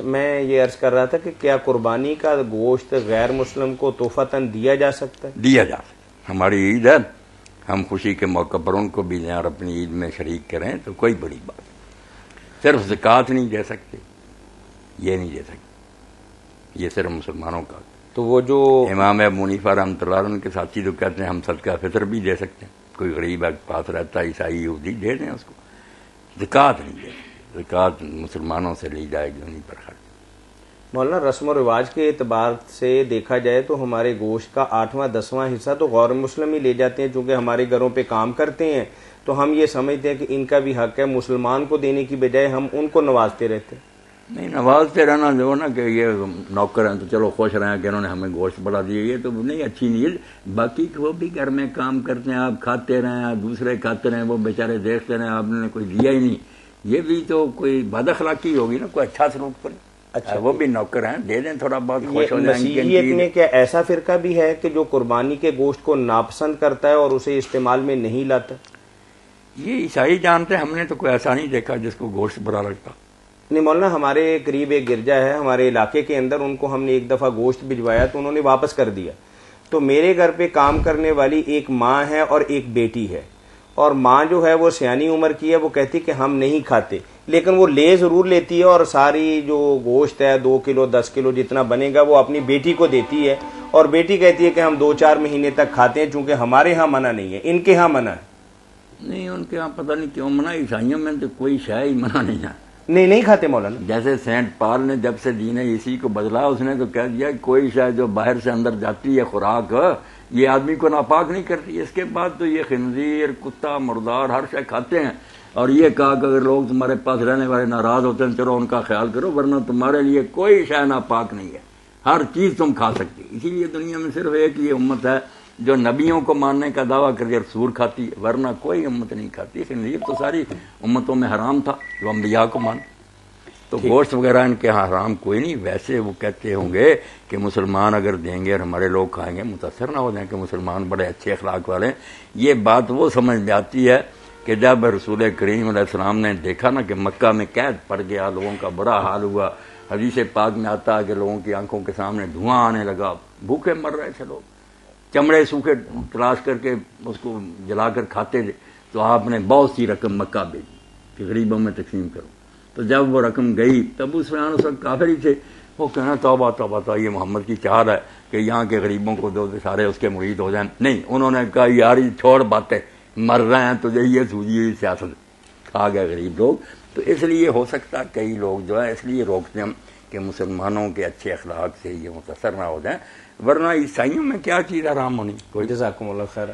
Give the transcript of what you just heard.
میں یہ عرض کر رہا تھا کہ کیا قربانی کا گوشت غیر مسلم کو تحفتاً دیا جا سکتا ہے؟ دیا جا سکتا. ہماری عید ہے، ہم خوشی کے موقع پر ان کو بھی دیں اور اپنی عید میں شریک کریں تو کوئی بڑی بات نہیں. صرف زکوٰۃ نہیں دے سکتے، یہ نہیں دے سکتے، یہ صرف مسلمانوں کا. تو وہ جو امام ابو حنیفہ رحمۃ اللہ علیہ کے ساتھی تو کہتے ہیں ہم صدقہ فطر بھی دے سکتے ہیں. کوئی غریب پاس رہتا ہے عیسائی یہودی، دے دیں اس کو. زکوٰۃ نہیں دے سکتے، زکوٰۃ مسلمانوں سے لی جائے گی انہیں پر خرچ. مولانا رسم و رواج کے اعتبار سے دیکھا جائے تو ہمارے گوشت کا 8واں 10واں حصہ تو غیر مسلم ہی لے جاتے ہیں. چونکہ ہمارے گھروں پہ کام کرتے ہیں تو ہم یہ سمجھتے ہیں کہ ان کا بھی حق ہے، مسلمان کو دینے کی بجائے ہم ان کو نوازتے رہتے ہیں. نہیں، نوازتے رہنا جو نا کہ یہ نوکر ہیں تو چلو خوش رہیں کہ انہوں نے ہمیں گوشت بڑھا دیا، یہ تو نہیں، اچھی نہیں. باقی وہ بھی گھر میں کام کرتے ہیں، آپ کھاتے رہیں، آپ دوسرے کھاتے رہیں، وہ بیچارے دیکھتے رہیں آپ نے کوئی دیا ہی نہیں. یہ بھی تو کوئی بد اخلاقی ہوگی نا، کوئی اچھا سلوک کرے. اچھا وہ بھی نوکر ہیں، دے دیں تھوڑا بہت، خوش ہو جائیں. مسیحیت میں کیا ایسا فرقہ بھی ہے کہ جو قربانی کے گوشت کو ناپسند کرتا ہے اور اسے استعمال میں نہیں لاتا؟ یہ عیسائی جانتے ہیں، ہم نے تو کوئی ایسا نہیں دیکھا جس کو گوشت برا لگتا. نہیں مولانا، ہمارے قریب ایک گرجا ہے ہمارے علاقے کے اندر، ان کو ہم نے ایک دفعہ گوشت بھجوایا تو انہوں نے واپس کر دیا. تو میرے گھر پہ کام کرنے والی ایک ماں ہے اور ایک بیٹی ہے، اور ماں جو ہے وہ سیانی عمر کی ہے، وہ کہتی کہ ہم نہیں کھاتے، لیکن وہ لے ضرور لیتی ہے اور ساری جو گوشت ہے 2 کلو 10 کلو جتنا بنے گا وہ اپنی بیٹی کو دیتی ہے. اور بیٹی کہتی ہے کہ ہم 2-4 مہینے تک کھاتے ہیں، چونکہ ہمارے ہاں منع نہیں ہے، ان کے ہاں منع ہے. نہیں، ان کے ہاں پتہ نہیں کیوں منع. عیسائیوں میں تو کوئی شے ہی منع نہیں ہے. نہیں کھاتے مولانا. جیسے سینٹ پال نے جب سے دین عیسی کو بدلا، اس نے تو کہہ دیا کوئی شے جو باہر سے اندر جاتی ہے خوراک، یہ آدمی کو ناپاک نہیں کرتی. اس کے بعد تو یہ خنزیر، کتا، مردار ہر شے کھاتے ہیں. اور یہ کہا کہ اگر لوگ تمہارے پاس رہنے والے ناراض ہوتے ہیں چلو ان کا خیال کرو، ورنہ تمہارے لیے کوئی شے ناپاک نہیں ہے، ہر چیز تم کھا سکتی. اسی لیے دنیا میں صرف ایک یہ امت ہے جو نبیوں کو ماننے کا دعویٰ کر کے سور کھاتی ہے، ورنہ کوئی امت نہیں کھاتی. خنزیر تو ساری امتوں میں حرام تھا جو انبیاء کو مان. تو گوشت وغیرہ ان کے ہاں حرام کوئی نہیں. ویسے وہ کہتے ہوں گے کہ مسلمان اگر دیں گے اور ہمارے لوگ کھائیں گے متاثر نہ ہو جائیں کہ مسلمان بڑے اچھے اخلاق والے ہیں. یہ بات وہ سمجھ میں آتی ہے کہ جب رسول کریم علیہ السلام نے دیکھا نا کہ مکہ میں قید پڑ گیا، لوگوں کا برا حال ہوا. حدیث پاک میں آتا ہے کہ لوگوں کی آنکھوں کے سامنے دھواں آنے لگا، بھوکے مر رہے تھے لوگ، چمڑے سوکھے تلاش کر کے اس کو جلا کر کھاتے تھے. تو آپ نے بہت سی رقم مکہ بھیجی کہ غریبوں میں تقسیم کرو. تو جب وہ رقم گئی تب ابو سفیان اس وقت کافر ہی تھے. وہ کہنا توبہ توبہ تو یہ محمد کی چاہت ہے کہ یہاں کے غریبوں کو دو سارے اس کے مرید ہو جائیں. نہیں، انہوں نے کہا یار یہ چھوڑ باتیں، مر رہے ہیں تجھے یہ سوجی ہوئی سیاست. کھا گئے غریب لوگ. تو اس لیے ہو سکتا کئی لوگ جو ہے اس لیے روکتے ہم کہ مسلمانوں کے اچھے اخلاق سے یہ متاثر نہ ہو جائیں، ورنہ عیسائیوں میں کیا چیز حرام ہونی. کوئی. جزاکم اللہ خیر.